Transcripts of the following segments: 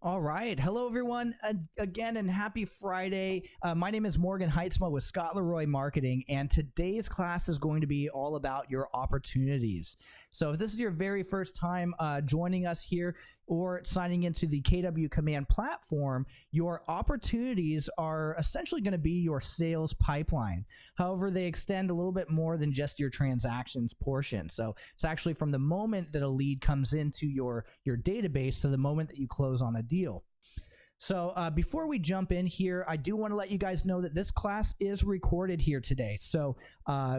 All right. Hello, everyone. Again, and happy Friday. My name is Morgan Heitzma with Scott Leroy Marketing, and today's class is going to be all about your opportunities. So if this is your very first time joining us here or signing into the KW Command platform, your opportunities are essentially going to be your sales pipeline. However, they extend a little bit more than just your transactions portion. So it's actually from the moment that a lead comes into your database to the moment that you close on a deal. So before we jump in here, I do want to let you guys know that this class is recorded here today. So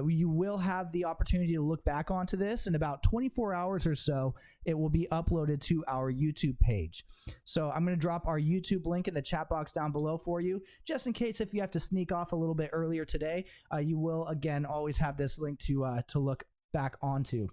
you will have the opportunity to look back onto this in about 24 hours or so. It will be uploaded to our YouTube page. So I'm going to drop our YouTube link in the chat box down below for you, just in case if you have to sneak off a little bit earlier today. You will, again, always have this link to look back onto.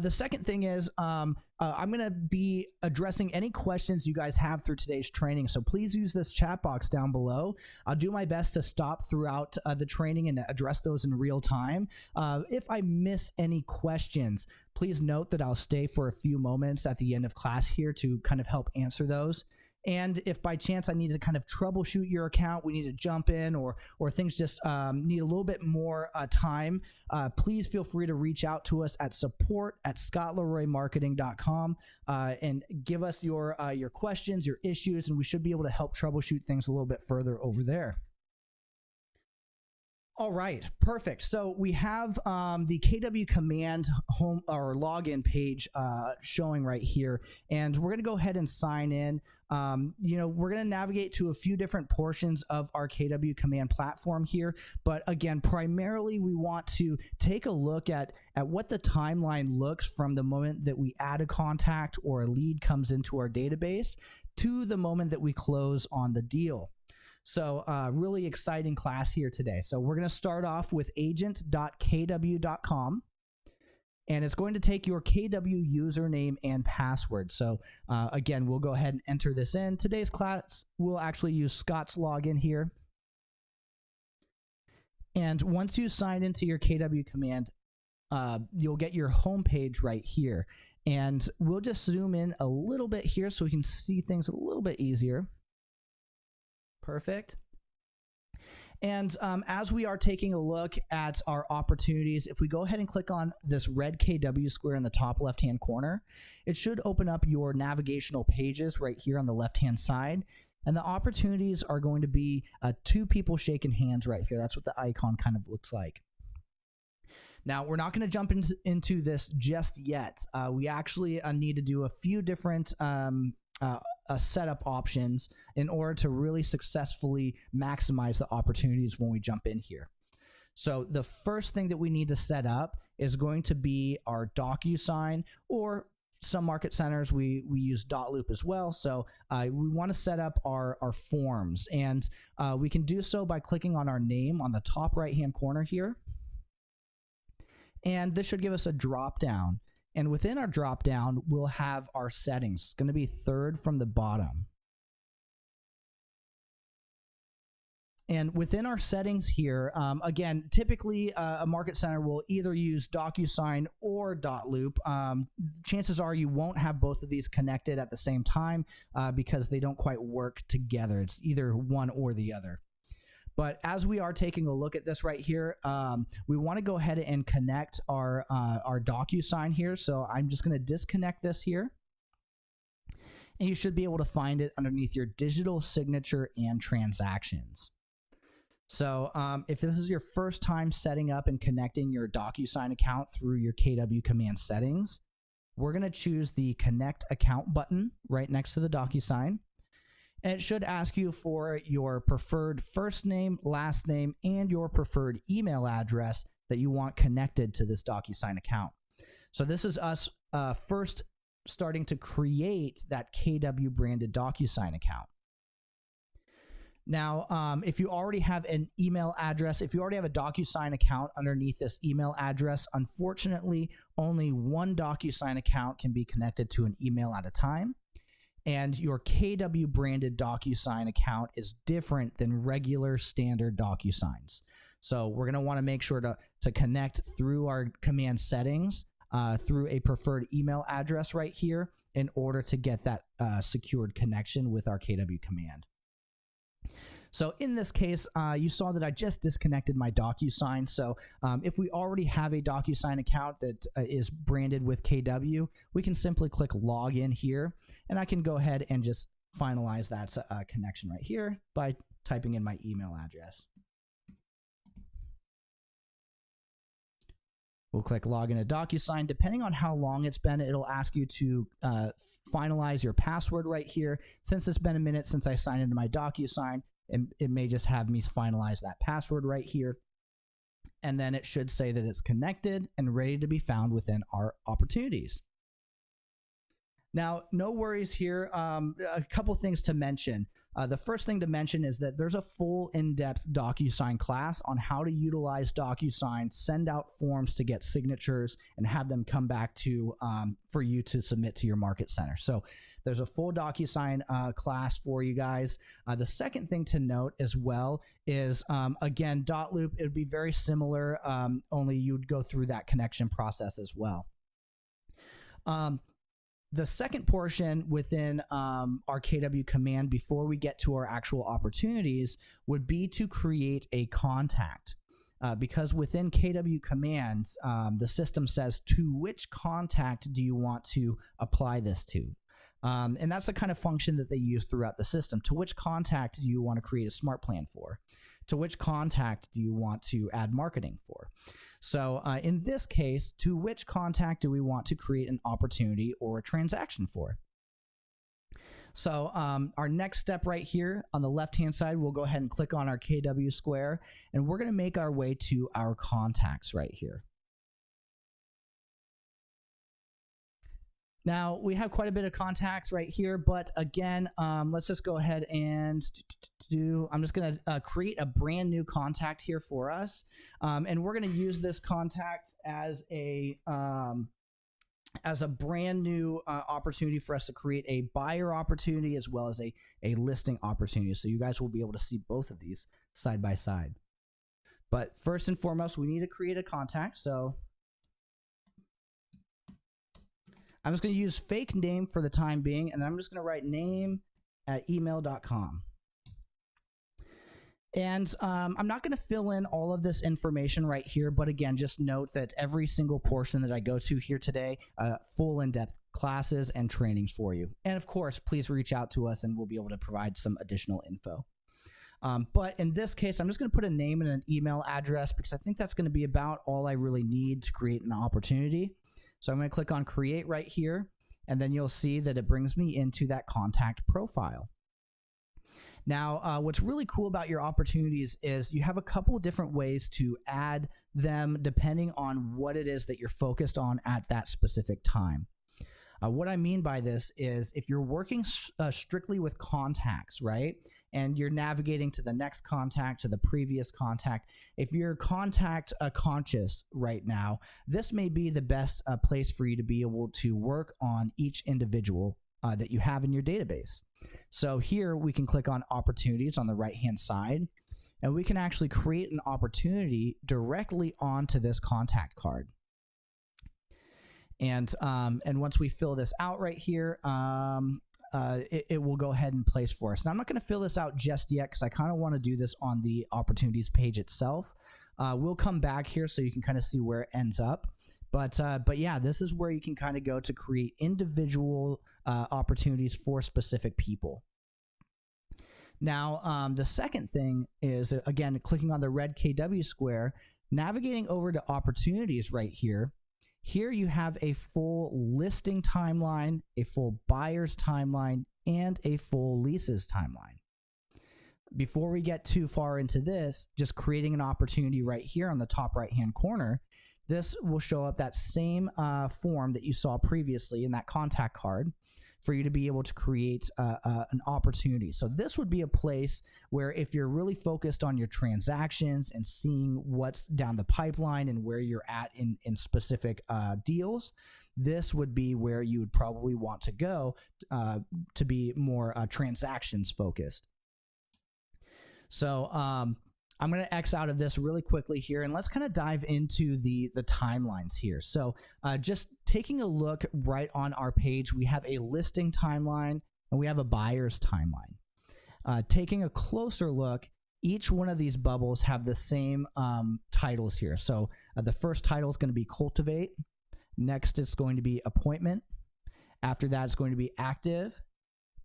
The second thing is I'm going to be addressing any questions you guys have through today's training. So please use this chat box down below. I'll do my best to stop throughout the training and address those in real time. If I miss any questions, please note that I'll stay for a few moments at the end of class here to kind of help answer those. And if by chance I need to kind of troubleshoot your account, we need to jump in, or things just need a little bit more time, please feel free to reach out to us at support@scottleroymarketing.com and give us your questions, your issues, and we should be able to help troubleshoot things a little bit further over there. All right, perfect. So we have the KW Command home or login page showing right here, and we're going to go ahead and sign in. We're going to navigate to a few different portions of our KW Command platform here, but again, primarily we want to take a look at what the timeline looks from the moment that we add a contact or a lead comes into our database to the moment that we close on the deal. So really exciting class here today. So we're going to start off with agent.kw.com, and it's going to take your KW username and password. So again, we'll go ahead and enter this in. Today's class, we'll actually use Scott's login here. And once you sign into your KW command, you'll get your home page right here. And we'll just zoom in a little bit here so we can see things a little bit easier. Perfect. And as we are taking a look at our opportunities, if we go ahead and click on this red KW square in the top left-hand corner, it should open up your navigational pages right here on the left-hand side. And the opportunities are going to be two people shaking hands right here. That's what the icon kind of looks like. Now, we're not going to jump into this just yet. We actually need to do a few different setup options in order to really successfully maximize the opportunities when we jump in here. So the first thing that we need to set up is going to be our DocuSign, or some market centers we use dotloop as well. So we want to set up our forms, and we can do so by clicking on our name on the top right hand corner here, and this should give us a drop down. And within our drop down, we'll have our settings. It's going to be third from the bottom. And within our settings here, again, typically a market center will either use DocuSign or dotloop. Chances are you won't have both of these connected at the same time because they don't quite work together. It's either one or the other. But as we are taking a look at this right here, we want to go ahead and connect our DocuSign here. So I'm just going to disconnect this here. And you should be able to find it underneath your digital signature and transactions. So if this is your first time setting up and connecting your DocuSign account through your KW command settings, we're going to choose the Connect Account button right next to the DocuSign. And it should ask you for your preferred first name, last name, and your preferred email address that you want connected to this DocuSign account. So this is us first starting to create that KW branded DocuSign account. Now, if you already have an email address, if you already have a DocuSign account underneath this email address, unfortunately, only one DocuSign account can be connected to an email at a time. And your KW branded DocuSign account is different than regular standard DocuSigns. So we're going to want to make sure to connect through our command settings through a preferred email address right here in order to get that secured connection with our KW command. So in this case, you saw that I just disconnected my DocuSign. So if we already have a DocuSign account that is branded with KW, we can simply click login here, and I can go ahead and just finalize that connection right here by typing in my email address. We'll click login to DocuSign. Depending on how long it's been, it'll ask you to finalize your password right here. Since it's been a minute since I signed into my DocuSign, it may just have me finalize that password right here. And then it should say that it's connected and ready to be found within our opportunities. Now, no worries here. A couple things to mention. The first thing to mention is that there's a full in-depth DocuSign class on how to utilize DocuSign, send out forms to get signatures, and have them come back to for you to submit to your market center. So there's a full DocuSign class for you guys. The second thing to note as well is, again, dotloop, it would be very similar, only you'd go through that connection process as well. The second portion within our KW command before we get to our actual opportunities would be to create a contact. Because within KW commands, the system says, to which contact do you want to apply this to? And that's the kind of function that they use throughout the system. To which contact do you want to create a smart plan for? To which contact do you want to add marketing for? So in this case, to which contact do we want to create an opportunity or a transaction for? So our next step right here on the left-hand side, we'll go ahead and click on our KW square, and we're going to make our way to our contacts right here. Now, we have quite a bit of contacts right here, but again, let's just go ahead and I'm just going to create a brand new contact here for us. And we're going to use this contact as a brand new opportunity for us to create a buyer opportunity as well as a listing opportunity. So you guys will be able to see both of these side by side. But first and foremost, we need to create a contact. So I'm just going to use fake name for the time being, and I'm just going to write name@email.com. And I'm not going to fill in all of this information right here, but again, just note that every single portion that I go to here today, full in-depth classes and trainings for you. And of course, please reach out to us and we'll be able to provide some additional info. But in this case, I'm just going to put a name and an email address because I think that's going to be about all I really need to create an opportunity. So I'm going to click on create right here, and then you'll see that it brings me into that contact profile. Now, what's really cool about your opportunities is you have a couple of different ways to add them depending on what it is that you're focused on at that specific time. What I mean by this is if you're working strictly with contacts, right, and you're navigating to the next contact, to the previous contact, if you're contact conscious right now, this may be the best place for you to be able to work on each individual that you have in your database. So here we can click on opportunities on the right-hand side, and we can actually create an opportunity directly onto this contact card. And once we fill this out right here, it will go ahead and place for us. Now, I'm not going to fill this out just yet because I kind of want to do this on the opportunities page itself. We'll come back here so you can kind of see where it ends up. But yeah, this is where you can kind of go to create individual opportunities for specific people. Now, the second thing is, again, clicking on the red KW square, navigating over to opportunities right here. Here you have a full listing timeline, a full buyer's timeline, and a full leases timeline. Before we get too far into this, just creating an opportunity right here on the top right-hand corner, this will show up that same form that you saw previously in that contact card for you to be able to create an opportunity. So this would be a place where if you're really focused on your transactions and seeing what's down the pipeline and where you're at in specific deals, this would be where you would probably want to go to be more transactions focused. So I'm going to X out of this really quickly here, and let's kind of dive into the timelines here. So just taking a look right on our page, we have a listing timeline and we have a buyer's timeline. Taking a closer look, each one of these bubbles have the same titles here. So the first title is going to be cultivate. Next, it's going to be appointment. After that, it's going to be active,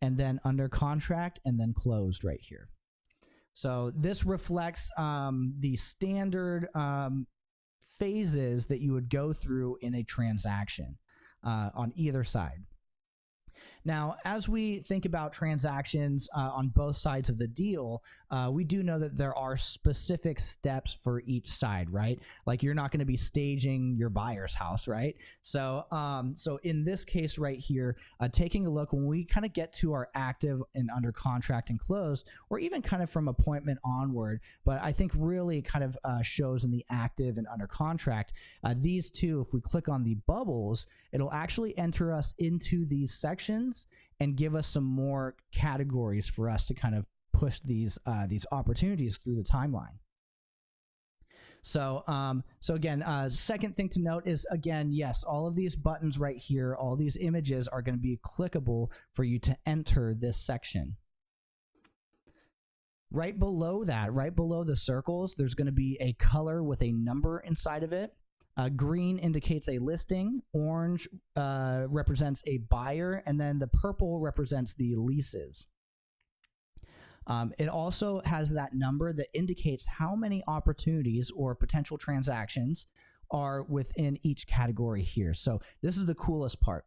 and then under contract, and then closed right here. So this reflects the standard phases that you would go through in a transaction on either side. Now, as we think about transactions on both sides of the deal, we do know that there are specific steps for each side, right? Like you're not going to be staging your buyer's house, right? So, so in this case right here, taking a look, when we kind of get to our active and under contract and closed, or even kind of from appointment onward, but I think really kind of shows in the active and under contract, these two, if we click on the bubbles, it'll actually enter us into these sections and give us some more categories for us to kind of push these opportunities through the timeline. So, so again, second thing to note is, again, yes, all of these buttons right here, all these images are going to be clickable for you to enter this section. Right below that, right below the circles, there's going to be a color with a number inside of it. Green indicates a listing, orange represents a buyer, and then the purple represents the leases. It also has that number that indicates how many opportunities or potential transactions are within each category here. So this is the coolest part.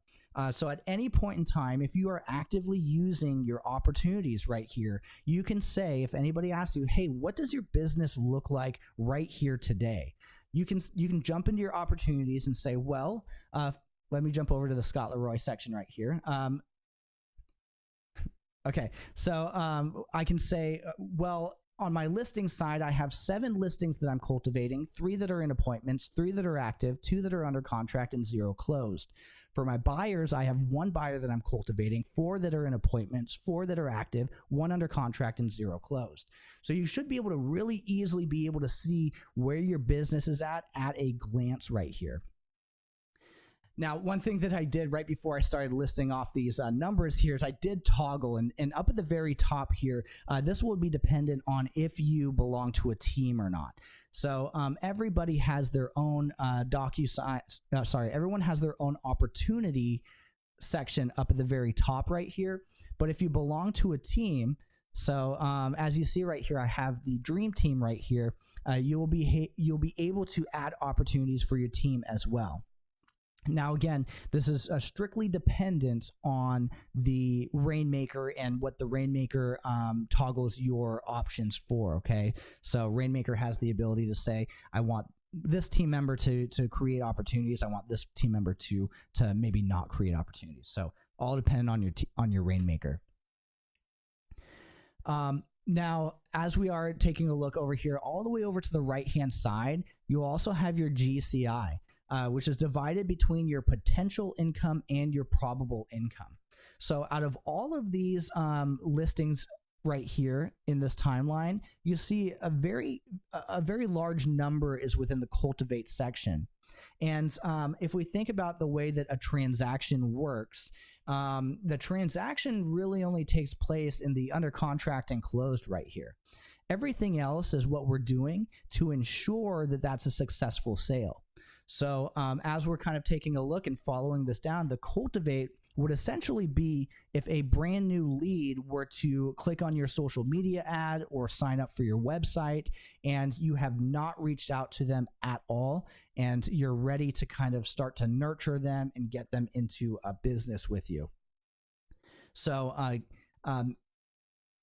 So at any point in time, if you are actively using your opportunities right here, you can say, if anybody asks you, hey, what does your business look like right here today? You can jump into your opportunities and say, well, let me jump over to the Scott Leroy section right here. Okay, so I can say, well, on my listing side, I have 7 listings that I'm cultivating, 3 that are in appointments, 3 that are active, 2 that are under contract, and 0 closed. For my buyers, I have 1 buyer that I'm cultivating, 4 that are in appointments, 4 that are active, 1 under contract, and 0 closed. So you should be able to really easily be able to see where your business is at a glance right here. Now, one thing that I did right before I started listing off these numbers here is I did toggle, and up at the very top here, this will be dependent on if you belong to a team or not. So everybody has their own everyone has their own opportunity section up at the very top right here. But if you belong to a team, so as you see right here, I have the dream team right here. You'll be able to add opportunities for your team as well. Now, again, this is strictly dependent on the Rainmaker and what the Rainmaker toggles your options for, okay? So Rainmaker has the ability to say, I want this team member to create opportunities. I want this team member to maybe not create opportunities. So all dependent on your Rainmaker. Now, as we are taking a look over here, all the way over to the right-hand side, you also have your GCI. Which is divided between your potential income and your probable income. So out of all of these listings right here in this timeline, you see a very large number is within the cultivate section. And if we think about the way that a transaction works, the transaction really only takes place in the under contract and closed right here. Everything else is what we're doing to ensure that that's a successful sale. So as we're kind of taking a look and following this down, the cultivate would essentially be if a brand new lead were to click on your social media ad or sign up for your website and you have not reached out to them at all and you're ready to kind of start to nurture them and get them into a business with you. So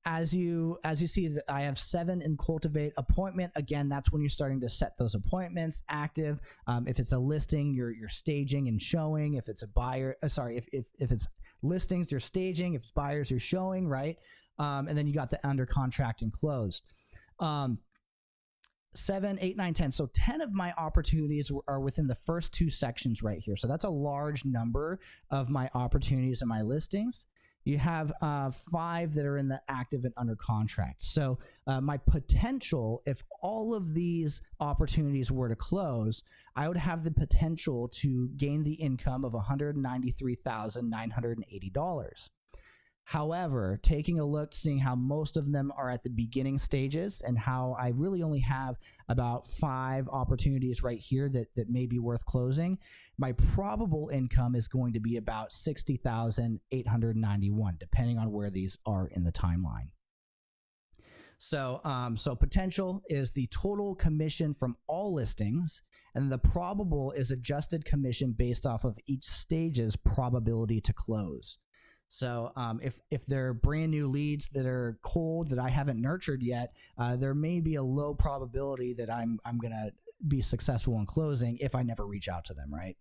as you see that I have 7 in cultivate. Appointment, again, that's when you're starting to set those appointments. Active, if it's a listing, you're staging and showing. If it's a buyer, if it's listings, you're staging. If it's buyers, you're showing, right? And then you got the under contract and closed. 7, 8, 9, 10. So 10 of my opportunities are within the first 2 sections right here. So that's a large number of my opportunities and my listings. You have 5 that are in the active and under contract. So my potential, if all of these opportunities were to close, I would have the potential to gain the income of $193,980. However, taking a look, seeing how most of them are at the beginning stages and how I really only have about 5 opportunities right here that may be worth closing, my probable income is going to be about $60,891, depending on where these are in the timeline. So, potential is the total commission from all listings, and the probable is adjusted commission based off of each stage's probability to close. So if they're brand new leads that are cold that I haven't nurtured yet, there may be a low probability that I'm going to be successful in closing if I never reach out to them, right?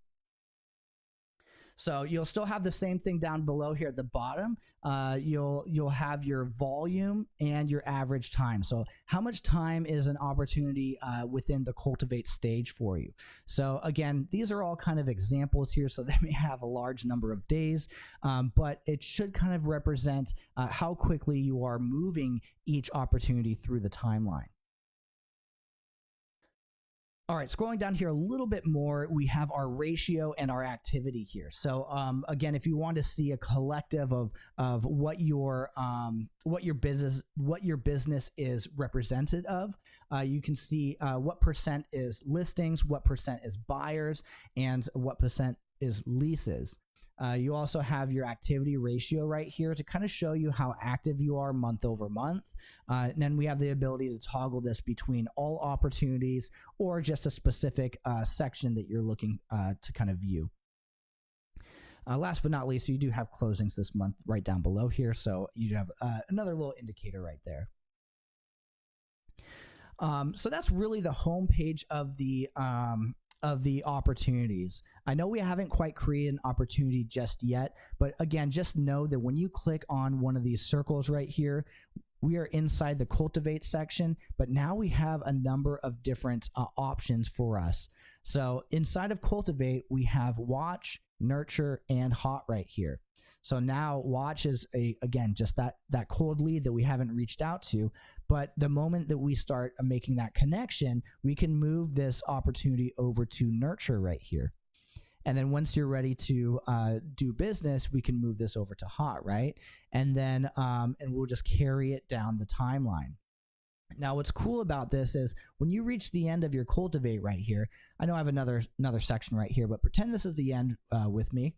So you'll still have the same thing down below here at the bottom. You'll have your volume and your average time. So how much time is an opportunity within the cultivate stage for you? So again, these are all kind of examples here, so they may have a large number of days, but it should kind of represent how quickly you are moving each opportunity through the timeline. All right, scrolling down here a little bit more, we have our ratio and our activity here. So again, if you want to see a collective of what your business is represented of, you can see what percent is listings, what percent is buyers, and what percent is leases. You also have your activity ratio right here to kind of show you how active you are month over month. And then we have the ability to toggle this between all opportunities or just a specific section that you're looking to kind of view. Last but not least, you do have closings this month right down below here. So you have another little indicator right there. So that's really the home page of the opportunities. I know we haven't quite created an opportunity just yet, but again, just know that when you click on one of these circles right here, we are inside the cultivate section, but now we have a number of different options for us. So inside of cultivate, we have watch, nurture, and hot right here. So now watch is again just that cold lead that we haven't reached out to, but the moment that we start making that connection, we can move this opportunity over to nurture right here. And then once you're ready to do business, we can move this over to hot, right? And then and we'll just carry it down the timeline. Now, what's cool about this is when you reach the end of your cultivate right here, I know I have another section right here, but pretend this is the end with me.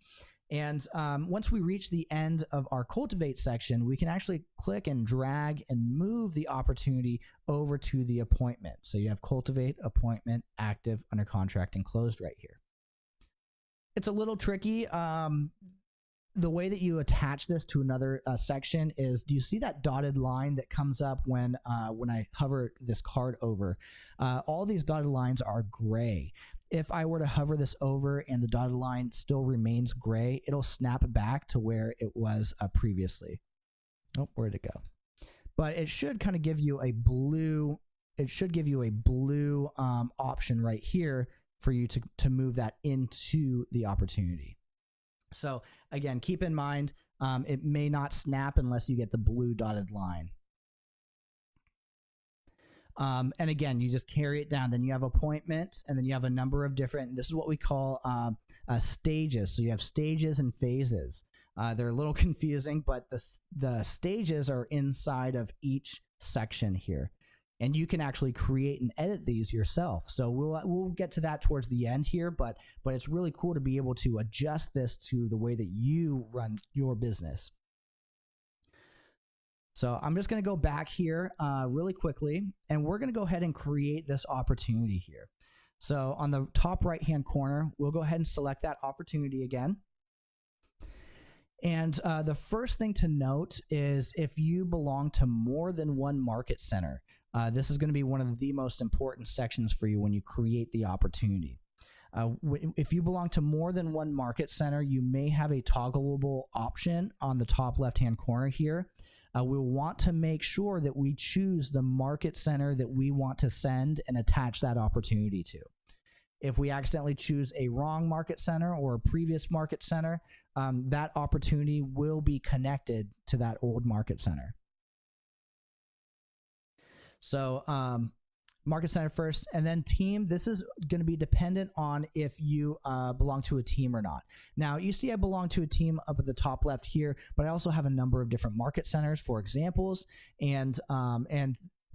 And once we reach the end of our cultivate section, we can actually click and drag and move the opportunity over to the appointment. So you have cultivate, appointment, active, under contract, and closed right here. It's a little tricky. The way that you attach this to another section is, do you see that dotted line that comes up when I hover this card over? All these dotted lines are gray. If I were to hover this over and the dotted line still remains gray, it'll snap back to where it was previously. Oh, where'd it go? But it should kind of give you a blue, option right here for you to move that into the opportunity. So again, keep in mind, it may not snap unless you get the blue dotted line. And again, you just carry it down. Then you have appointments, and then you have a number of different, this is what we call stages. So you have stages and phases. They're a little confusing, but the stages are inside of each section here. And you can actually create and edit these yourself. So we'll get to that towards the end here, but it's really cool to be able to adjust this to the way that you run your business. So I'm just going to go back here really quickly, and we're going to go ahead and create this opportunity here. So on the top right-hand corner, we'll go ahead and select that opportunity again. And the first thing to note is if you belong to more than one market center, this is going to be one of the most important sections for you when you create the opportunity. If you belong to more than one market center, you may have a toggleable option on the top left-hand corner here. We'll want to make sure that we choose the market center that we want to send and attach that opportunity to. If we accidentally choose a wrong market center or a previous market center, that opportunity will be connected to that old market center. So market center first, and then team. This is going to be dependent on if you belong to a team or not. Now, you see I belong to a team up at the top left here, but I also have a number of different market centers for examples, and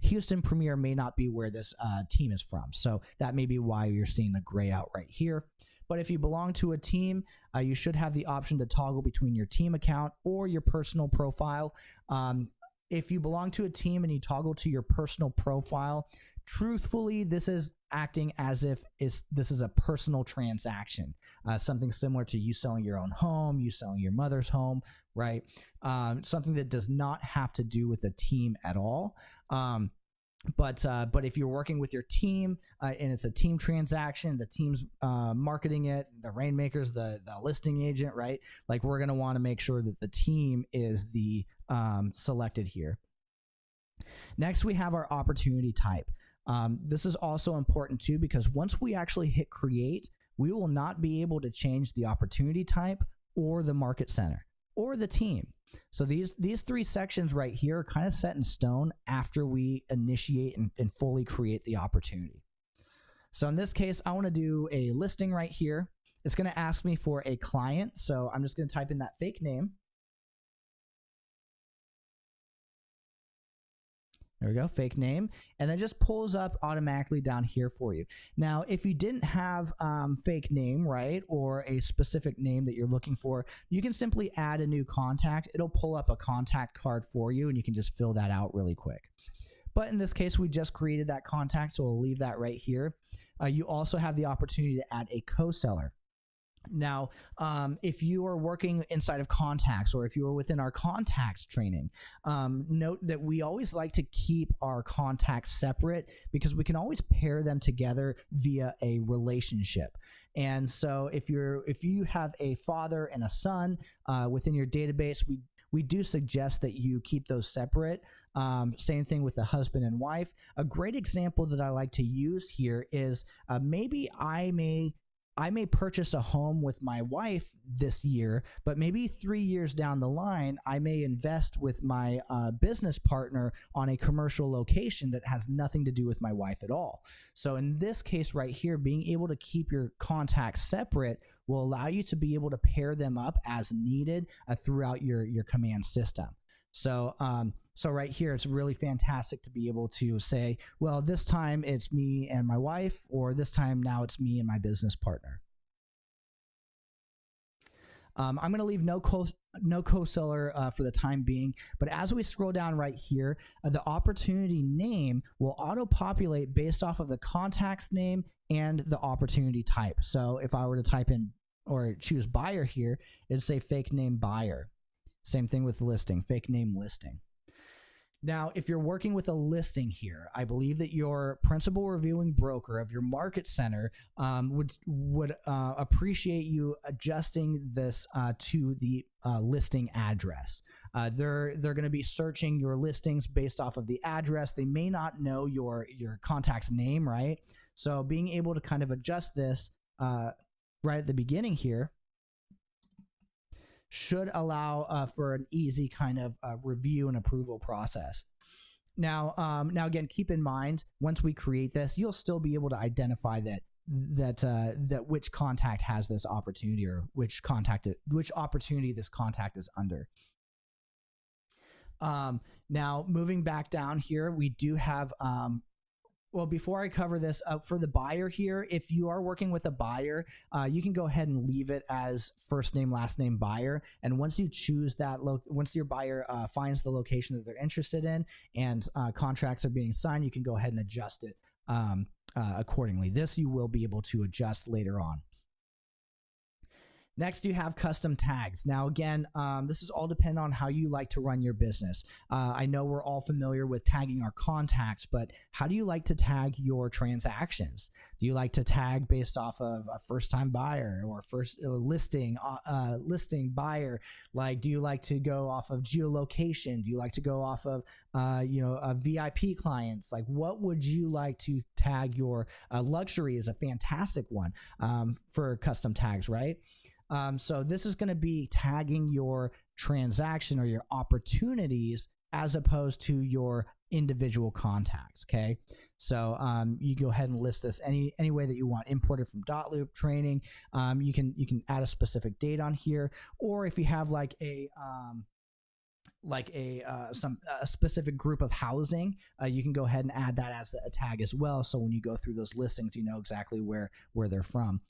Houston Premier may not be where this team is from. So that may be why you're seeing the gray out right here. But if you belong to a team, you should have the option to toggle between your team account or your personal profile. If you belong to a team and you toggle to your personal profile, truthfully, this is acting as if this is a personal transaction, something similar to you selling your own home, you selling your mother's home, right? Something that does not have to do with the team at all. But if you're working with your team and it's a team transaction, the team's marketing it, the rainmakers, the listing agent, right? Like, we're going to want to make sure that the team is the selected here. Next, we have our opportunity type. This is also important too, because once we actually hit create, we will not be able to change the opportunity type or the market center or the team. So these three sections right here are kind of set in stone after we initiate and fully create the opportunity. So in this case, I want to do a listing right here. It's going to ask me for a client. So I'm just going to type in that fake name. There we go, fake name, and then just pulls up automatically down here for you. Now, if you didn't have fake name, right, or a specific name that you're looking for, you can simply add a new contact. It'll pull up a contact card for you, and you can just fill that out really quick. But in this case, we just created that contact, so we'll leave that right here. You also have the opportunity to add a co-seller. Now, if you are working inside of contacts, or if you are within our contacts training, note that we always like to keep our contacts separate because we can always pair them together via a relationship. And so if you have a father and a son within your database, we do suggest that you keep those separate. Same thing with the husband and wife. A great example that I like to use here is maybe I may purchase a home with my wife this year, but maybe 3 years down the line, I may invest with my business partner on a commercial location that has nothing to do with my wife at all. So in this case right here, being able to keep your contacts separate will allow you to be able to pair them up as needed throughout your command system. So right here, it's really fantastic to be able to say, well, this time it's me and my wife, or this time now it's me and my business partner. I'm going to leave no co-seller for the time being, but as we scroll down right here, the opportunity name will auto-populate based off of the contact's name and the opportunity type. So if I were to type in or choose buyer here, it'd say fake name buyer. Same thing with listing, fake name listing. Now, if you're working with a listing here, I believe that your principal reviewing broker of your market center would appreciate you adjusting this to the listing address. They're going to be searching your listings based off of the address. They may not know your contact's name, right? So being able to kind of adjust this right at the beginning here should allow for an easy kind of review and approval process. Now again, keep in mind, once we create this, you'll still be able to identify that which contact has this opportunity, or which opportunity this contact is under. Now, moving back down here, we do have well, before I cover this, for the buyer here, if you are working with a buyer, you can go ahead and leave it as first name, last name buyer. And once you choose that, once your buyer finds the location that they're interested in and contracts are being signed, you can go ahead and adjust it accordingly. This you will be able to adjust later on. Next, you have custom tags. Now, again, this is all dependent on how you like to run your business. I know we're all familiar with tagging our contacts, but how do you like to tag your transactions? Do you like to tag based off of a first-time buyer or first listing buyer? Like, do you like to go off of geolocation? Do you like to go off of VIP clients? Like, what would you like to tag your luxury is a fantastic one for custom tags, right? So this is going to be tagging your transaction or your opportunities as opposed to your individual contacts. Okay. So you go ahead and list this any way that you want, imported from Dotloop training. You can add a specific date on here, or if you have like a specific group of housing, you can go ahead and add that as a tag as well. So when you go through those listings, you know exactly where they're from.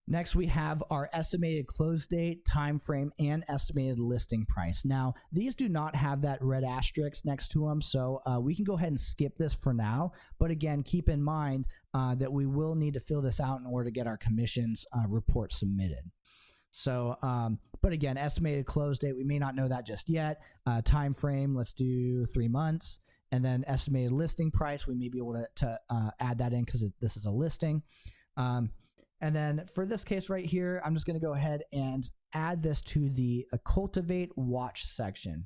Next, we have our estimated close date, time frame, and estimated listing price. Now, these do not have that red asterisk next to them, so we can go ahead and skip this for now. But again, keep in mind that we will need to fill this out in order to get our commissions report submitted. So, but again, estimated close date, we may not know that just yet. Time frame, let's do 3 months. And then estimated listing price, we may be able to add that in because this is a listing. And then for this case right here, I'm just going to go ahead and add this to the Cultivate Watch section.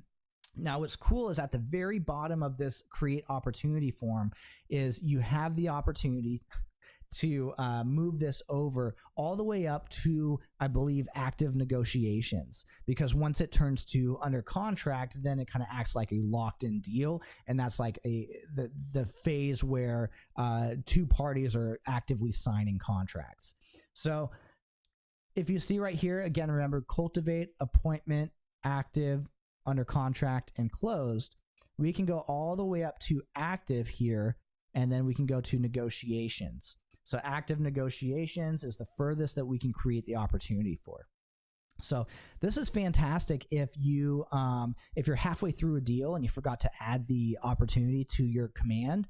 Now, what's cool is at the very bottom of this Create Opportunity form is you have the opportunity to move this over all the way up to, I believe, active negotiations, because once it turns to under contract, then it kind of acts like a locked-in deal, and that's like the phase where two parties are actively signing contracts. So if you see right here, again, remember cultivate, appointment, active, under contract, and closed. We can go all the way up to active here, and then we can go to negotiations. So active negotiations is the furthest that we can create the opportunity for. So this is fantastic if you're halfway through a deal and you forgot to add the opportunity to your command.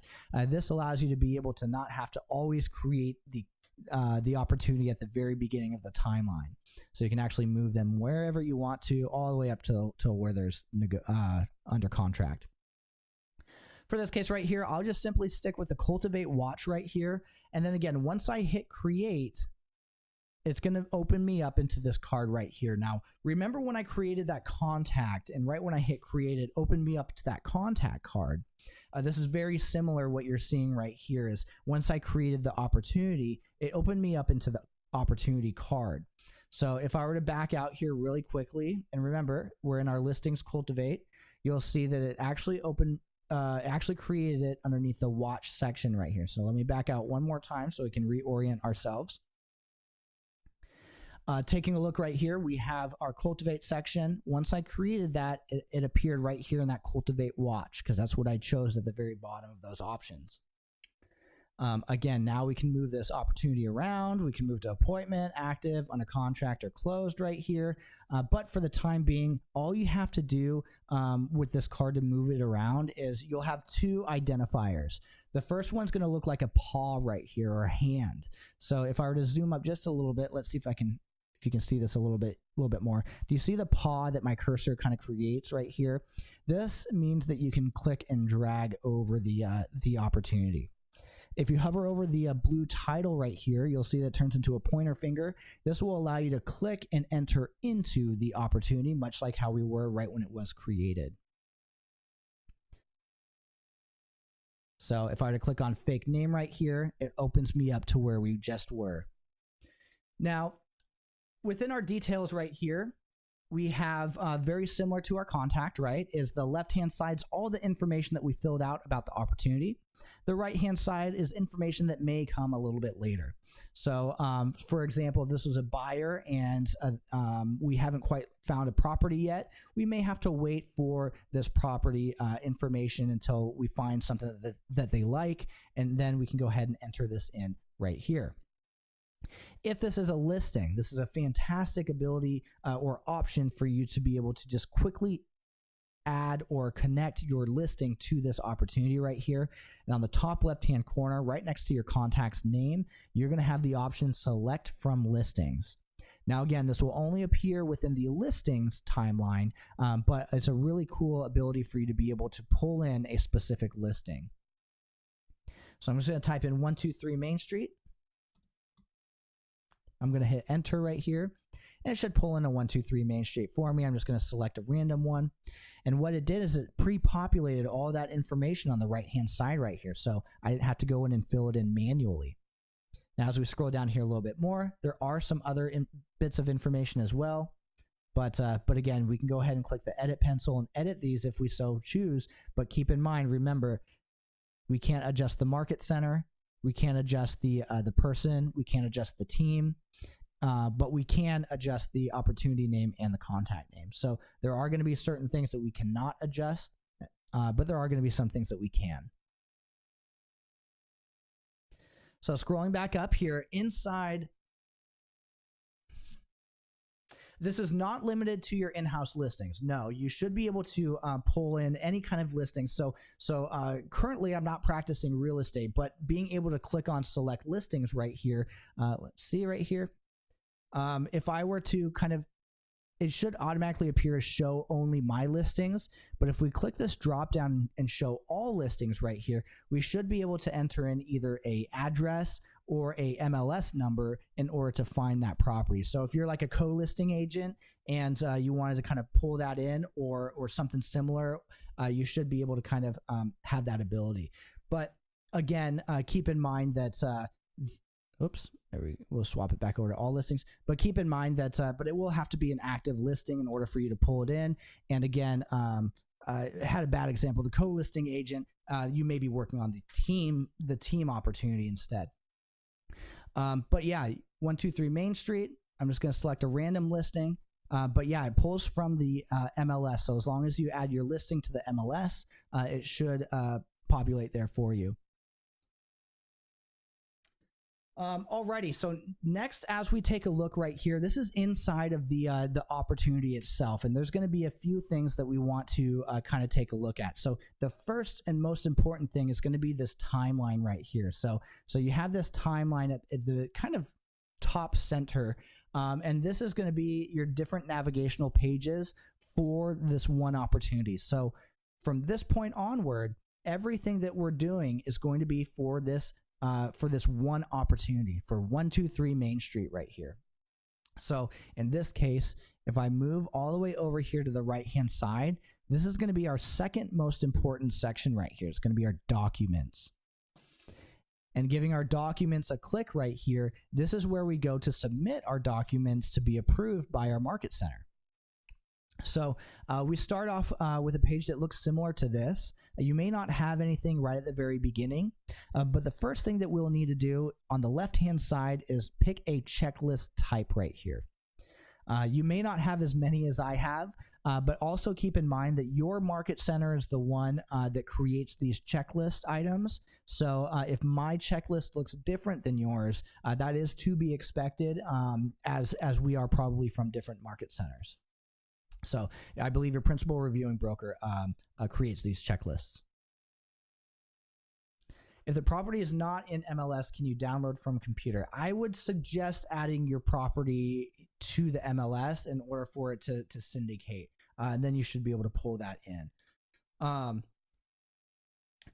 This allows you to be able to not have to always create the opportunity at the very beginning of the timeline. So you can actually move them wherever you want to, all the way up to where there's under contract. For this case right here, I'll just simply stick with the Cultivate Watch right here. And then again, once I hit create, it's going to open me up into this card right here. Now, remember when I created that contact, and right when I hit create, it opened me up to that contact card. This is very similar. What you're seeing right here is once I created the opportunity, it opened me up into the opportunity card. So if I were to back out here really quickly, and remember, we're in our listings Cultivate, you'll see that it actually created it underneath the watch section right here. So let me back out one more time so we can reorient ourselves. Taking a look right here, we have our Cultivate section. Once I created that, it appeared right here in that Cultivate Watch, because that's what I chose at the very bottom of those options. Again, now we can move this opportunity around. We can move to appointment, active, under contract, or closed right here. But for the time being, all you have to do with this card to move it around is you'll have two identifiers. The first one's going to look like a paw right here, or a hand. So if I were to zoom up just a little bit, let's see if you can see this a little bit more. Do you see the paw that my cursor kind of creates right here? This means that you can click and drag over the opportunity. If you hover over the blue title right here, you'll see that it turns into a pointer finger. This will allow you to click and enter into the opportunity, much like how we were right when it was created. So if I were to click on fake name right here, it opens me up to where we just were. Now, within our details right here, we have very similar to our contact, right? Is the left-hand side's all the information that we filled out about the opportunity. The right-hand side is information that may come a little bit later. So, for example, if this was a buyer and we haven't quite found a property yet, we may have to wait for this property information until we find something that they like, and then we can go ahead and enter this in right here. If this is a listing, this is a fantastic ability or option for you to be able to just quickly add or connect your listing to this opportunity right here. And on the top left-hand corner, right next to your contact's name, you're going to have the option select from listings. Now, again, this will only appear within the listings timeline, but it's a really cool ability for you to be able to pull in a specific listing. So I'm just going to type in 123 Main Street. I'm going to hit enter right here, and it should pull in a 123 Main Street for me. I'm just going to select a random one. And what it did is it pre-populated all that information on the right-hand side right here. So I didn't have to go in and fill it in manually. Now, as we scroll down here a little bit more, there are some other bits of information as well. But again, we can go ahead and click the edit pencil and edit these if we so choose. But keep in mind, remember, we can't adjust the market center. We can't adjust the person. We can't adjust the team. But we can adjust the opportunity name and the contact name. So there are going to be certain things that we cannot adjust, but there are going to be some things that we can. So scrolling back up here, inside, this is not limited to your in-house listings. No, you should be able to pull in any kind of listing. So currently I'm not practicing real estate, but being able to click on select listings right here, let's see right here. If I were to it should automatically appear as show only my listings. But if we click this drop down and show all listings right here, we should be able to enter in either a address or a MLS number in order to find that property. So if you're like a co-listing agent and you wanted to kind of pull that in or something similar, you should be able to have that ability. But again, keep in mind that oops, we'll swap it back over to all listings. But keep in mind that, but it will have to be an active listing in order for you to pull it in. And again, I had a bad example. The co-listing agent, you may be working on the team opportunity instead. But yeah, 123 Main Street. I'm just going to select a random listing. But yeah, it pulls from the MLS. So as long as you add your listing to the MLS, it should populate there for you. Alrighty, so next, as we take a look right here, this is inside of the opportunity itself, and there's going to be a few things that we want to kind of take a look at. So the first and most important thing is going to be this timeline right here. So you have this timeline at the kind of top center, and this is going to be your different navigational pages for this one opportunity. So from this point onward, everything that we're doing is going to be for this one opportunity, for 123 Main Street right here. So in this case, if I move all the way over here to the right-hand side, this is going to be our second most important section right here. It's going to be our documents. And giving our documents a click right here, this is where we go to submit our documents to be approved by our market center. So we start off with a page that looks similar to this. You may not have anything right at the very beginning, but the first thing that we'll need to do on the left-hand side is pick a checklist type right here. You may not have as many as I have, but also keep in mind that your market center is the one that creates these checklist items. So if my checklist looks different than yours, that is to be expected, as we are probably from different market centers. So I believe your principal reviewing broker creates these checklists. If the property is not in MLS, can you download from computer? I would suggest adding your property to the MLS in order for it to syndicate. And then you should be able to pull that in.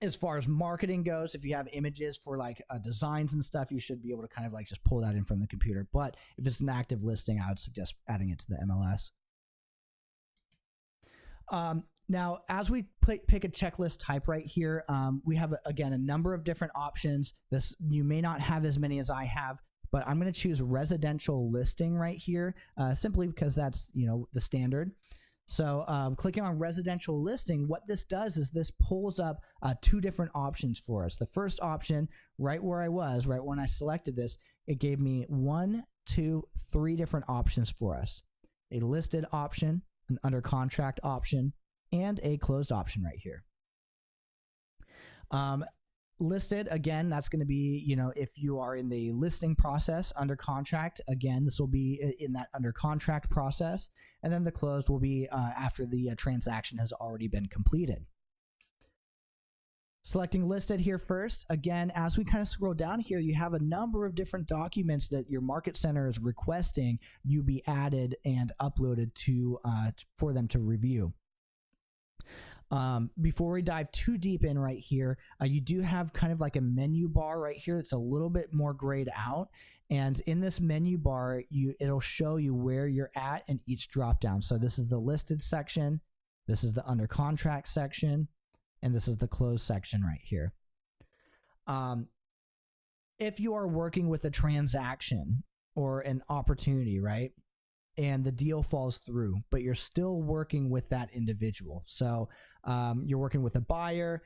As far as marketing goes, if you have images for like designs and stuff, you should be able to kind of like just pull that in from the computer. But if it's an active listing, I would suggest adding it to the MLS. Now, as we pick a checklist type right here, we have, again, a number of different options. You may not have as many as I have, but I'm going to choose residential listing right here, simply because that's, the standard. So clicking on residential listing, what this does is this pulls up two different options for us. The first option, right where I was, right when I selected this, it gave me 1, 2, 3 different options for us. A listed option, an under contract option, and a closed option right here. Listed, again, that's going to be, if you are in the listing process. Under contract, again, this will be in that under contract process. And then the closed will be after the transaction has already been completed. Selecting listed here first. Again, as we kind of scroll down here, you have a number of different documents that your market center is requesting you be added and uploaded to for them to review. Before we dive too deep in right here, you do have kind of like a menu bar right here. It's a little bit more grayed out. And in this menu bar, it'll show you where you're at in each dropdown. So this is the listed section. This is the under contract section. And this is the closed section right here. If you are working with a transaction or an opportunity, right? And the deal falls through, but you're still working with that individual. So you're working with a buyer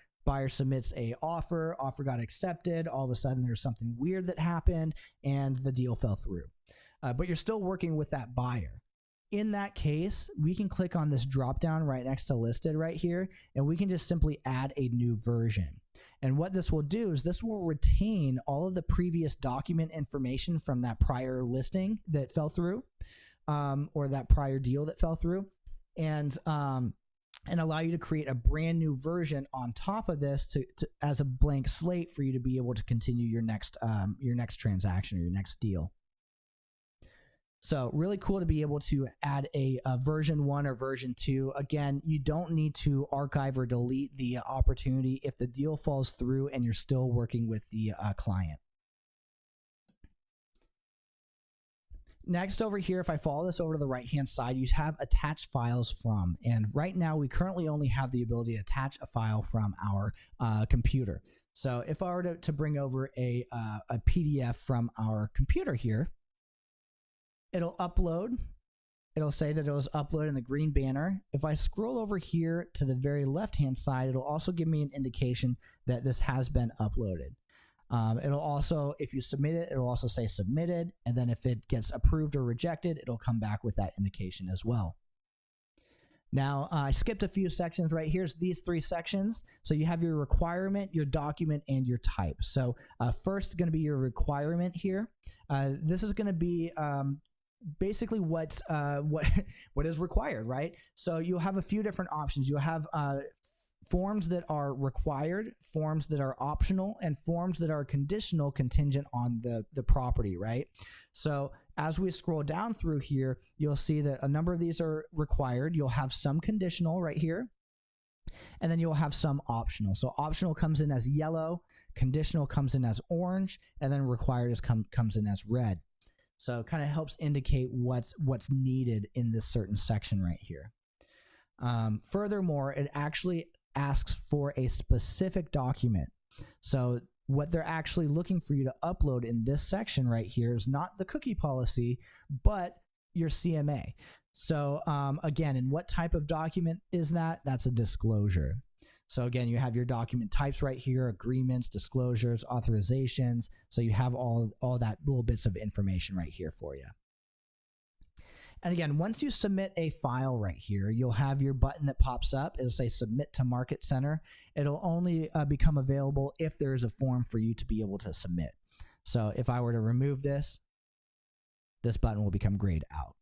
submits a offer got accepted, all of a sudden there's something weird that happened and the deal fell through. But you're still working with that buyer. In that case, we can click on this drop down right next to listed right here, and we can just simply add a new version. And what this will do is this will retain all of the previous document information from that prior listing that fell through. Or that prior deal that fell through, and allow you to create a brand new version on top of this to as a blank slate for you to be able to continue your next transaction or your next deal. So really cool to be able to add a version 1 or version 2. Again, you don't need to archive or delete the opportunity if the deal falls through and you're still working with the client. Next over here, if I follow this over to the right-hand side, you have attach files from. And right now, we currently only have the ability to attach a file from our computer. So if I were to bring over a PDF from our computer here, it'll upload. It'll say that it was uploaded in the green banner. If I scroll over here to the very left-hand side, it'll also give me an indication that this has been uploaded. It'll also, if you submit it, it'll also say submitted. And then if it gets approved or rejected, it'll come back with that indication as well. Now, I skipped a few sections right here. These 3 sections. So you have your requirement, your document, and your type. So first is going to be your requirement here. This is going to be basically what is required, right? So you'll have a few different options. You'll have forms that are required, forms that are optional, and forms that are conditional contingent on the property, right? So as we scroll down through here, you'll see that a number of these are required. You'll have some conditional right here, and then you'll have some optional. So optional comes in as yellow, conditional comes in as orange, and then required comes in as red. So it kind of helps indicate what's needed in this certain section right here. Furthermore, it actually asks for a specific document. So what they're actually looking for you to upload in this section right here is not the cookie policy, but your CMA. So again, and what type of document is that? That's a disclosure. So again, you have your document types right here, agreements, disclosures, authorizations. So you have all that little bits of information right here for you. And again, once you submit a file right here, you'll have your button that pops up. It'll say submit to Market Center. It'll only become available if there is a form for you to be able to submit. So if I were to remove this button will become grayed out.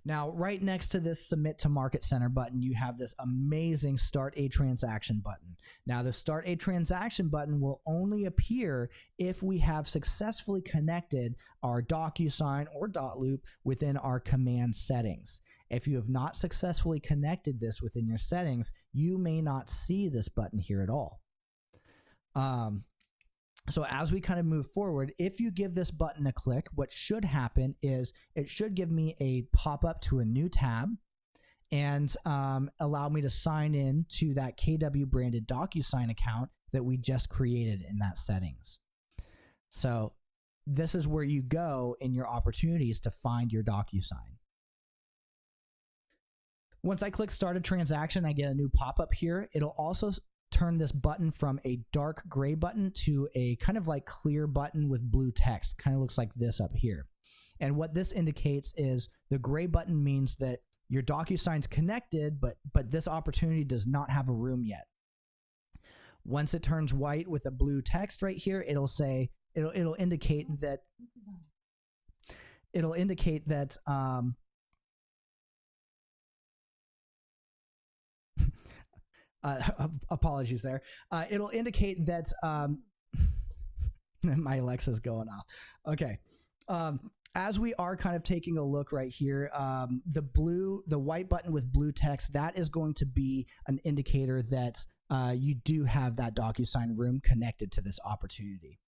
Now, right next to this Submit to Market Center button, you have this amazing Start a Transaction button. Now, the Start a Transaction button will only appear if we have successfully connected our DocuSign or dotloop within our command settings. If you have not successfully connected this within your settings, you may not see this button here at all. So as we kind of move forward, if you give this button a click, what should happen is it should give me a pop-up to a new tab and allow me to sign in to that KW branded DocuSign account that we just created in that settings. So this is where you go in your opportunities to find your DocuSign. Once I click Start a Transaction, I get a new pop-up here. It'll also turn this button from a dark gray button to a kind of like clear button with blue text. Kind of looks like this up here. And what this indicates is the gray button means that your DocuSign's connected, but this opportunity does not have a room yet. Once it turns white with a blue text right here, it'll indicate that apologies there. It'll indicate that my Alexa's going off. Okay. As we are kind of taking a look right here, the white button with blue text, that is going to be an indicator that you do have that DocuSign room connected to this opportunity.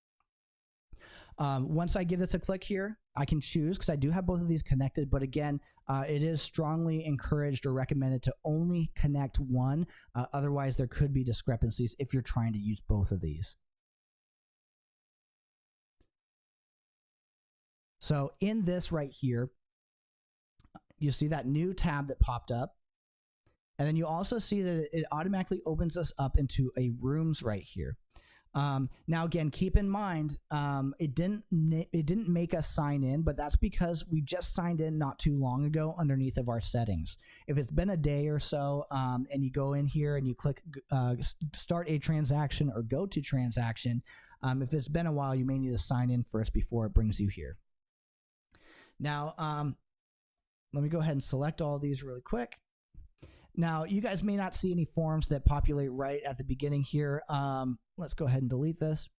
Once I give this a click here, I can choose, because I do have both of these connected, but again, it is strongly encouraged or recommended to only connect one. Otherwise, there could be discrepancies if you're trying to use both of these. So in this right here, you see that new tab that popped up. And then you also see that it automatically opens us up into a rooms right here. Now, again, keep in mind, it didn't make us sign in, but that's because we just signed in not too long ago underneath of our settings. If it's been a day or so, and you go in here and you click start a transaction or go to transaction, if it's been a while, you may need to sign in first before it brings you here. Now, let me go ahead and select all of these really quick. Now, you guys may not see any forms that populate right at the beginning here. Let's go ahead and delete this.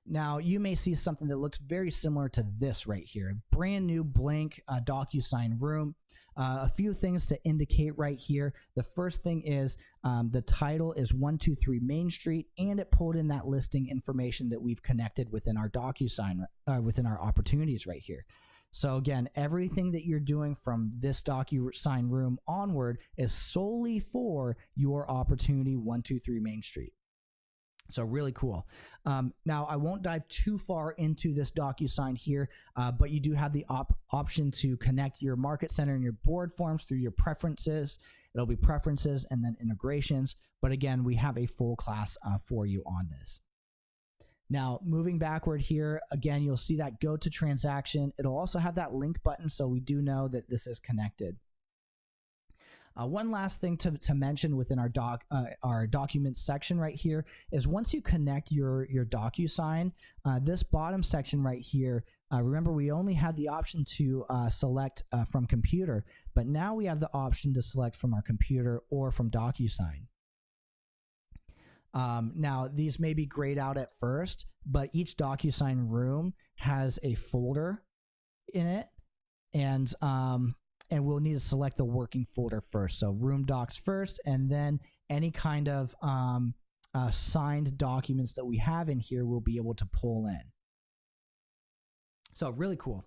Now, you may see something that looks very similar to this right here. Brand new blank DocuSign room. A few things to indicate right here. The first thing is the title is 123 Main Street, and it pulled in that listing information that we've connected within our DocuSign, within our opportunities right here. So again, everything that you're doing from this DocuSign room onward is solely for your opportunity 123 Main Street. So really cool. Now, I won't dive too far into this DocuSign here, but you do have the option to connect your market center and your board forms through your preferences. It'll be preferences and then integrations. But again, we have a full class for you on this. Now, moving backward here, again, you'll see that go to transaction. It'll also have that link button, so we do know that this is connected. One last thing to mention within our documents section right here is once you connect your DocuSign, this bottom section right here, remember we only had the option to select from computer, but now we have the option to select from our computer or from DocuSign. Now, these may be grayed out at first, but each DocuSign room has a folder in it, and we'll need to select the working folder first. So room docs first, and then any kind of signed documents that we have in here we'll be able to pull in. So really cool.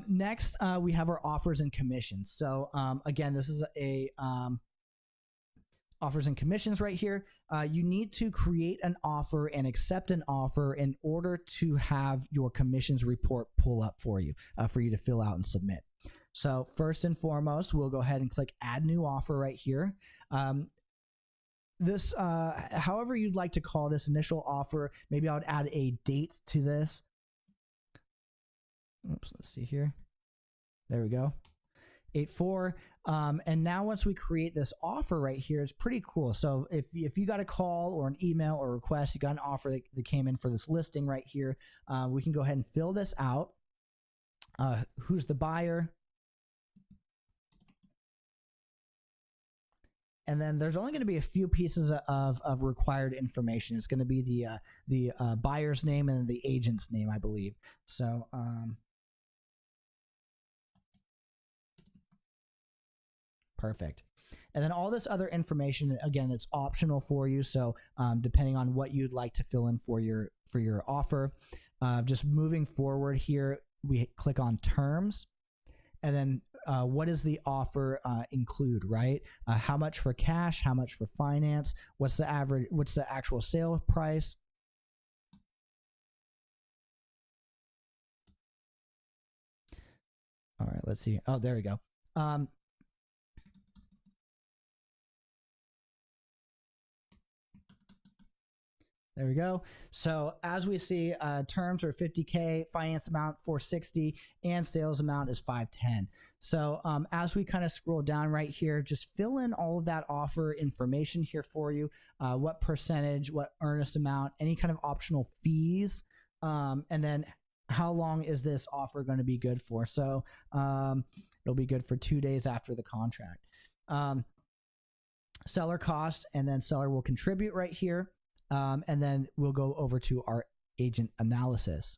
Next, we have our offers and commissions. So again, this is a offers and commissions right here. You need to create an offer and accept an offer in order to have your commissions report pull up for you to fill out and submit. So first and foremost, we'll go ahead and click add new offer right here. This, however you'd like to call this initial offer, maybe I would add a date to this. Oops, let's see here. There we go. 8-4. And now once we create this offer right here, it's pretty cool. So if you got a call or an email or request, you got an offer that came in for this listing right here, we can go ahead and fill this out. Who's the buyer? And then there's only going to be a few pieces of required information. It's going to be the buyer's name and the agent's name, I believe. So perfect. And then all this other information, again, it's optional for you. So depending on what you'd like to fill in for your offer, just moving forward here, we click on terms, and then what does the offer include, right? How much for cash? How much for finance? What's the average? What's the actual sale price? All right, let's see. Oh, there we go. There we go. So as we see, terms are 50K, finance amount 460, and sales amount is 510. So as we kind of scroll down right here, just fill in all of that offer information here for you. What percentage, what earnest amount, any kind of optional fees, and then how long is this offer going to be good for? So it'll be good for 2 days after the contract. Seller cost, and then seller will contribute right here. And then we'll go over to our agent analysis.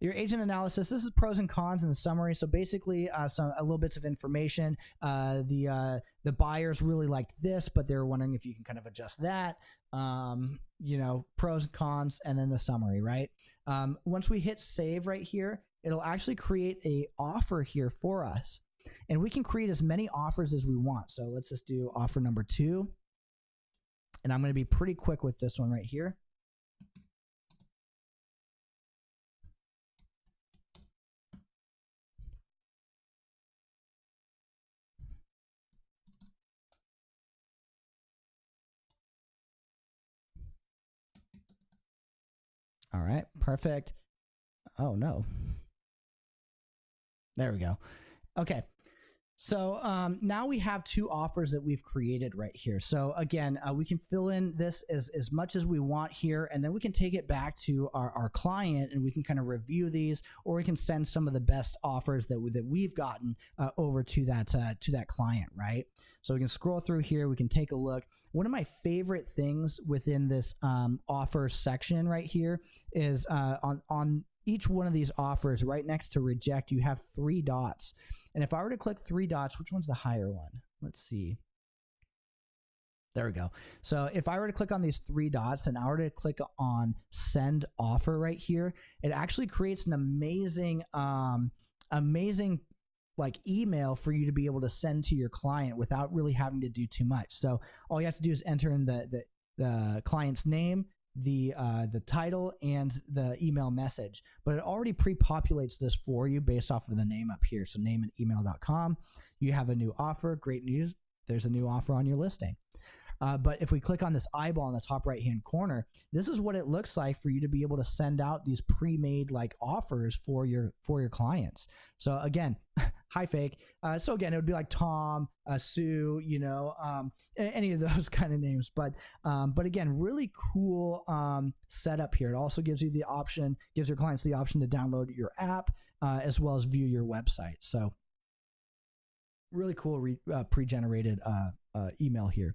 Your agent analysis, this is pros and cons in the summary. So basically a little bits of information. The buyers really liked this, but they're wondering if you can kind of adjust that. You know, pros and cons, and then the summary, right? Once we hit save right here, it'll actually create a offer here for us. And we can create as many offers as we want. So let's just do offer number 2. And I'm going to be pretty quick with this one right here. All right, perfect. Oh, no. There we go. Okay. So now we have 2 offers that we've created right here. So again, we can fill in this as much as we want here, and then we can take it back to our client and we can kind of review these, or we can send some of the best offers that we've gotten over to that client, right? So we can scroll through here, we can take a look. One of my favorite things within this offer section right here is on each one of these offers, right next to reject, you have 3 dots. And if I were to click 3 dots, which one's the higher one? Let's see. There we go. So if I were to click on these 3 dots and I were to click on send offer right here, it actually creates an amazing, amazing like email for you to be able to send to your client without really having to do too much. So all you have to do is enter in the client's name, the title, and the email message, but it already pre-populates this for you based off of the name up here. So name@email.com. You have a new offer. Great news. There's a new offer on your listing. But if we click on this eyeball in the top right hand corner, this is what it looks like for you to be able to send out these pre-made like offers for your clients. So again, hi fake. So again, it would be like Tom, Sue, you know, any of those kind of names. But again, really cool setup here. It also gives you the option, gives your clients the option to download your app as well as view your website. So really cool pre-generated email here.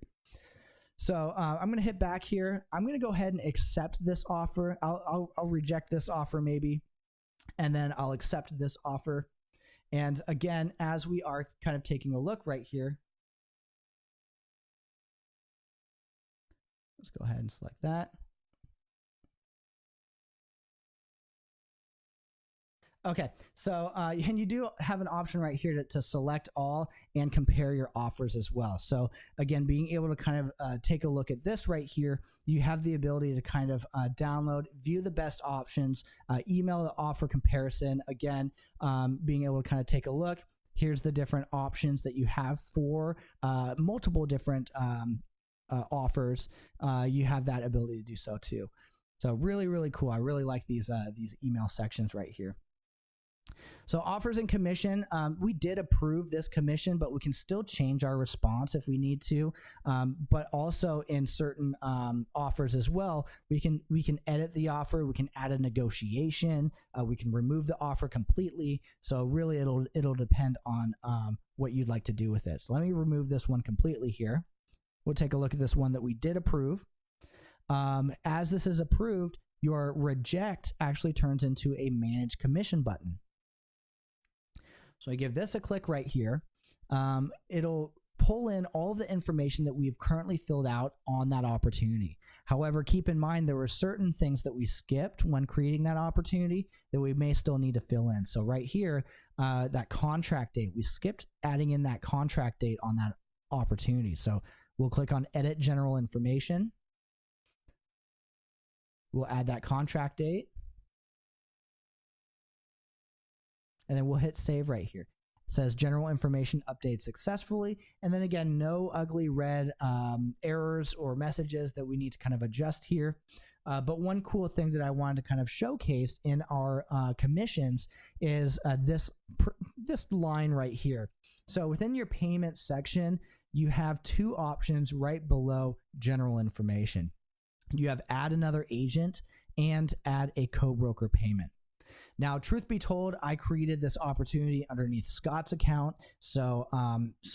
So I'm going to hit back here. I'm going to go ahead and accept this offer. I'll reject this offer maybe, and then I'll accept this offer. And again, as we are kind of taking a look right here, let's go ahead and select that. Okay, so and you do have an option right here to select all and compare your offers as well. So again, being able to kind of take a look at this right here, you have the ability to kind of download, view the best options, email the offer comparison. Again, being able to kind of take a look. Here's the different options that you have for multiple different offers. You have that ability to do so too. So really, really cool. I really like these email sections right here. So offers and commission, we did approve this commission, but we can still change our response if we need to. But also in certain offers as well, we can edit the offer, we can add a negotiation, we can remove the offer completely. So really it'll depend on what you'd like to do with it. So let me remove this one completely here. We'll take a look at this one that we did approve. As this is approved, your reject actually turns into a manage commission button. So I give this a click right here. It'll pull in all of the information that we've currently filled out on that opportunity. However, keep in mind there were certain things that we skipped when creating that opportunity that we may still need to fill in. So right here, that contract date, we skipped adding in that contract date on that opportunity. So we'll click on Edit General Information. We'll add that contract date. And then we'll hit save right here. says general information updated successfully. And then again, no ugly red errors or messages that we need to kind of adjust here. But one cool thing that I wanted to kind of showcase in our commissions is this line right here. So within your payment section, you have two options right below general information. You have add another agent and add a co-broker payment. Now, truth be told, I created this opportunity underneath Scott's account, so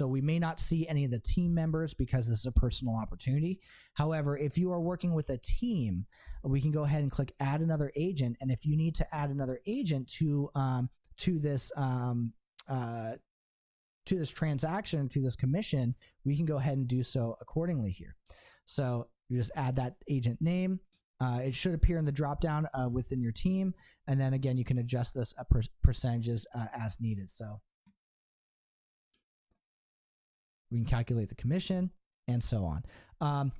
we may not see any of the team members because this is a personal opportunity. However, if you are working with a team, we can go ahead and click add another agent, and if you need to add another agent to this transaction, to this commission, we can go ahead and do so accordingly here. So you just add that agent name. It should appear in the drop down within your team, and then again you can adjust this percentages as needed. So we can calculate the commission and so on.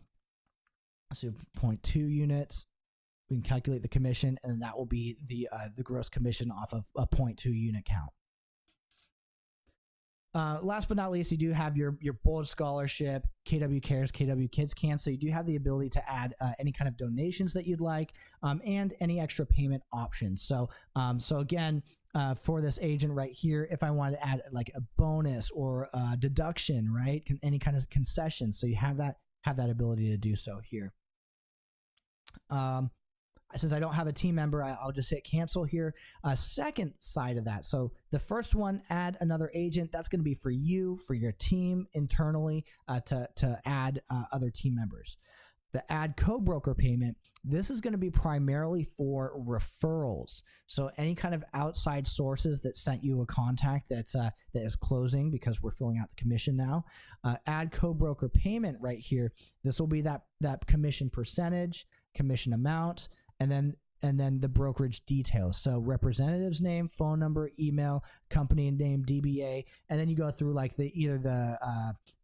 So 0.2 units, we can calculate the commission, and that will be the gross commission off of a 0.2 unit count. Last but not least, you do have your Bold Scholarship, KW Cares, KW Kids Can. So you do have the ability to add any kind of donations that you'd like, and any extra payment options. So again, for this agent right here, if I wanted to add like a bonus or a deduction, right, any kind of concession, so you have that ability to do so here. Since I don't have a team member, I'll just hit cancel here. Second side of that. So the first one, add another agent. That's going to be for you, for your team internally, to add other team members. The add co-broker payment, this is going to be primarily for referrals. So any kind of outside sources that sent you a contact that is closing, because we're filling out the commission now. Add co-broker payment right here. This will be that commission percentage, commission amount, and then the brokerage details. So representative's name, phone number, email, company name, DBA, and then you go through like either the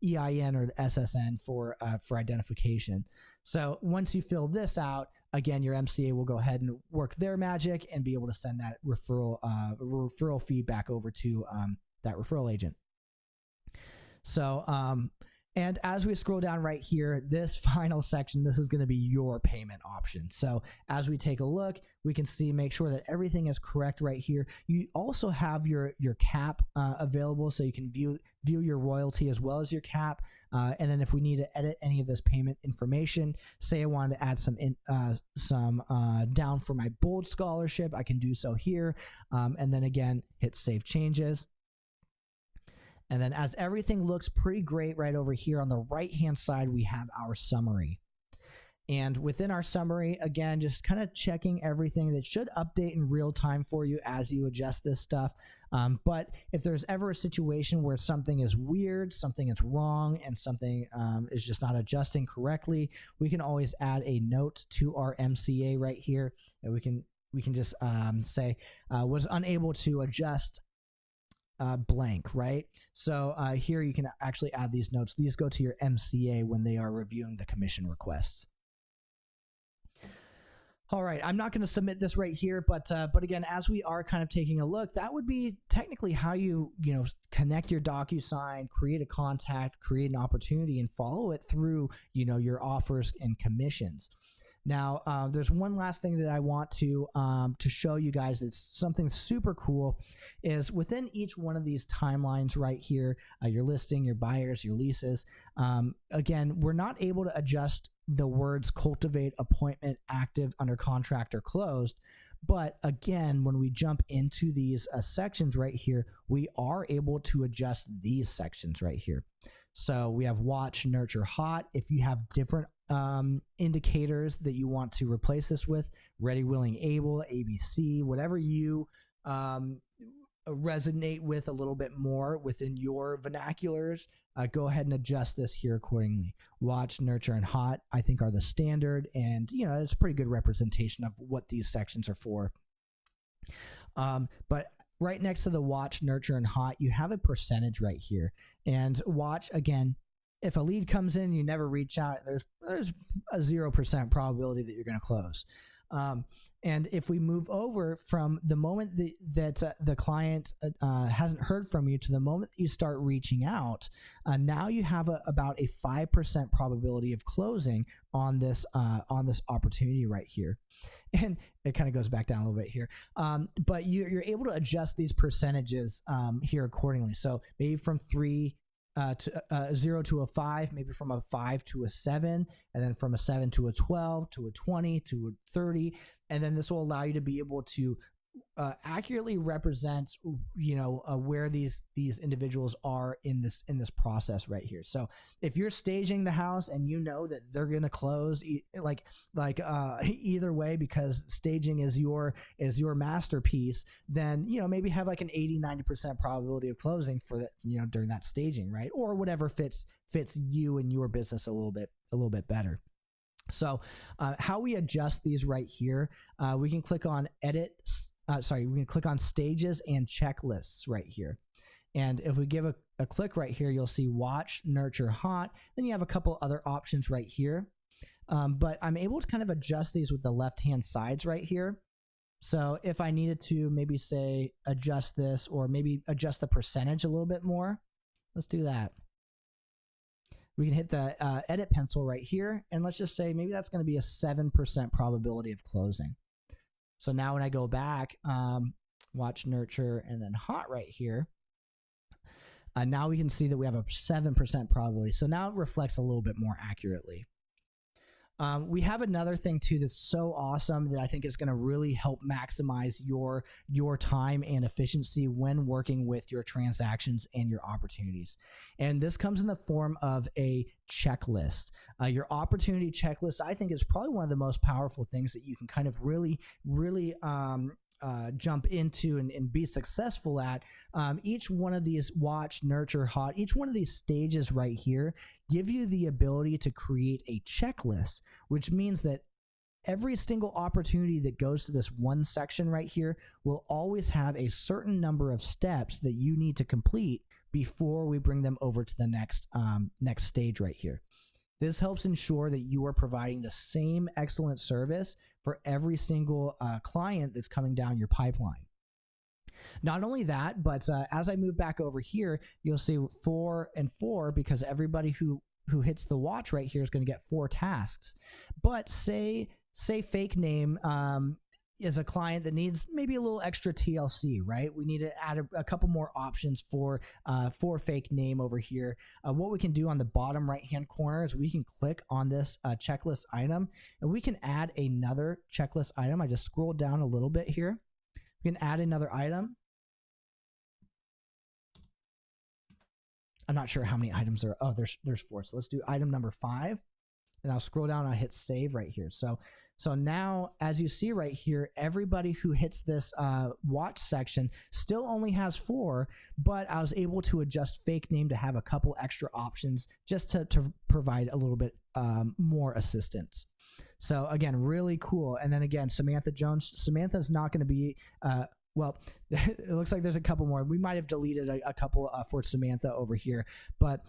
EIN or the SSN for identification. So once you fill this out, again, your MCA will go ahead and work their magic and be able to send that referral feedback over to that referral agent. So and as we scroll down right here, this final section, this is going to be your payment option. So as we take a look, we can see, make sure that everything is correct right here. You also have your cap available, so you can view your royalty as well as your cap. And then if we need to edit any of this payment information, say I wanted to add some down for my Bold Scholarship, I can do so here. And then again, hit Save Changes. And then as everything looks pretty great right over here on the right-hand side, we have our summary. And within our summary, again, just kind of checking everything that should update in real time for you as you adjust this stuff. But if there's ever a situation where something is weird, something is wrong, and something is just not adjusting correctly, we can always add a note to our MCA right here. And we can just say, was unable to adjust blank, right? So here you can actually add these notes. These go to your MCA when they are reviewing the commission requests. All right, I'm not going to submit this right here, but again, as we are kind of taking a look, that would be technically how you connect your DocuSign, create a contact, create an opportunity, and follow it through your offers and commissions. Now, there's one last thing that I want to show you guys. It's something super cool. Is within each one of these timelines right here, your listing, your buyers, your leases. Again, we're not able to adjust the words cultivate, appointment, active, under contract, or closed. But again, when we jump into these sections right here, we are able to adjust these sections right here. So we have watch, nurture, hot. If you have different indicators that you want to replace this with, ready, willing, able, ABC, whatever you resonate with a little bit more within your vernaculars, go ahead and adjust this here accordingly. Watch, nurture, and hot, I think, are the standard, and it's a pretty good representation of what these sections are for. But right next to the watch, nurture, and hot, you have a percentage right here. And watch, again, if a lead comes in, you never reach out, there's a 0% probability that you're going to close. And if we move over from the moment that the client hasn't heard from you to the moment that you start reaching out, now you have about a 5% probability of closing on this opportunity right here. And it kind of goes back down a little bit here. But you're able to adjust these percentages here accordingly. So maybe from 0 to a 5, maybe from a 5 to a 7, and then from a 7 to a 12, to a 20, to a 30. And then this will allow you to be able to accurately represent, where these individuals are in this process right here. So if you're staging the house and you know that they're going to close either way, because staging is your masterpiece, then maybe have like an 80-90% probability of closing for that, during that staging, right? Or whatever fits you and your business a little bit better. So how we adjust these right here, we can click on edit. We can click on stages and checklists right here. And if we give a click right here, you'll see watch, nurture, hot. Then you have a couple other options right here. But I'm able to kind of adjust these with the left-hand sides right here. So if I needed to maybe say adjust this, or maybe adjust the percentage a little bit more, let's do that. We can hit the edit pencil right here. And let's just say maybe that's going to be a 7% probability of closing. So now when I go back, watch, nurture, and then hot right here, now we can see that we have a 7% probability. So now it reflects a little bit more accurately. We have another thing too that's so awesome that I think is going to really help maximize your time and efficiency when working with your transactions and your opportunities. And this comes in the form of a checklist. Your opportunity checklist, I think, is probably one of the most powerful things that you can kind of really jump into and be successful at. Each one of these watch, nurture, hot, each one of these stages right here give you the ability to create a checklist, which means that every single opportunity that goes to this one section right here will always have a certain number of steps that you need to complete before we bring them over to the next stage right here. This helps ensure that you are providing the same excellent service for every single client that's coming down your pipeline. Not only that, but as I move back over here, you'll see 4 and 4, because everybody who hits the watch right here is going to get 4 tasks. But say fake name is a client that needs maybe a little extra TLC, right? We need to add a couple more options for fake name over here. What we can do on the bottom right-hand corner is we can click on this checklist item, and we can add another checklist item. I just scrolled down a little bit here. We can add another item. I'm not sure how many items there are. Oh, there's 4. So let's do item number 5. And I'll scroll down and I'll hit save right here. So now, as you see right here, everybody who hits this watch section still only has 4, but I was able to adjust fake name to have a couple extra options just to provide a little bit more assistance. So again, really cool. And then again, Samantha Jones. Samantha's not going to be well, it looks like there's a couple more. We might have deleted a couple for Samantha over here, but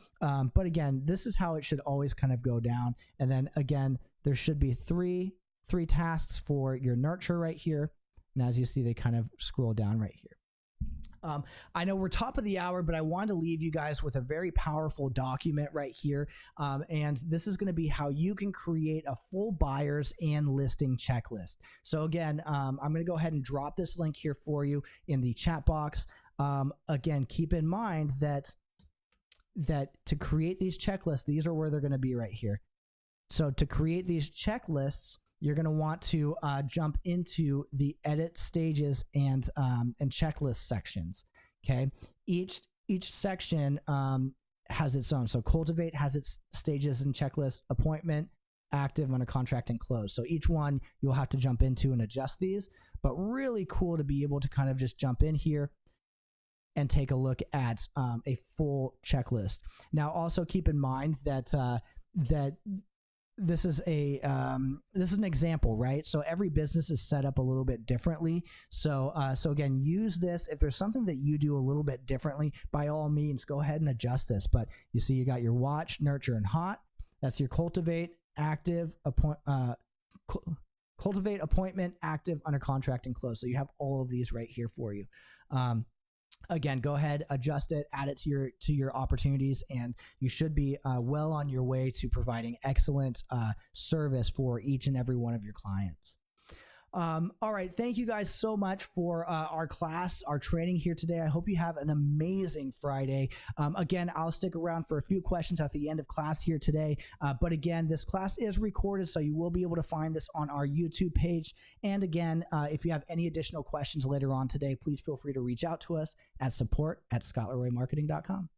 again, this is how it should always kind of go down. And then again, there should be three tasks for your nurture right here. And as you see, they kind of scroll down right here. I know we're top of the hour, but I wanted to leave you guys with a very powerful document right here. And this is going to be how you can create a full buyers and listing checklist. So again, I'm going to go ahead and drop this link here for you in the chat box. Again, keep in mind that to create these checklists, these are where they're going to be right here. So to create these checklists, you're going to want to jump into the edit stages and checklist sections. Okay, each section has its own. So cultivate has its stages and checklists: appointment, active, under contract, and close. So each one you'll have to jump into and adjust these. But really cool to be able to kind of just jump in here and take a look at a full checklist. Now, also keep in mind that this is an example, right? So every business is set up a little bit differently. So again, use this. If there's something that you do a little bit differently, by all means, go ahead and adjust this. But you see, you got your watch, nurture, and hot. That's your cultivate, active, cultivate, appointment, active, under contract, and close. So you have all of these right here for you. Again, go ahead, adjust it, add it to your opportunities, and you should be well on your way to providing excellent service for each and every one of your clients. All right. Thank you guys so much for our class, our training here today. I hope you have an amazing Friday. Again, I'll stick around for a few questions at the end of class here today. But again, this class is recorded, so you will be able to find this on our YouTube page. And again, if you have any additional questions later on today, please feel free to reach out to us at support@scottleroymarketing.com.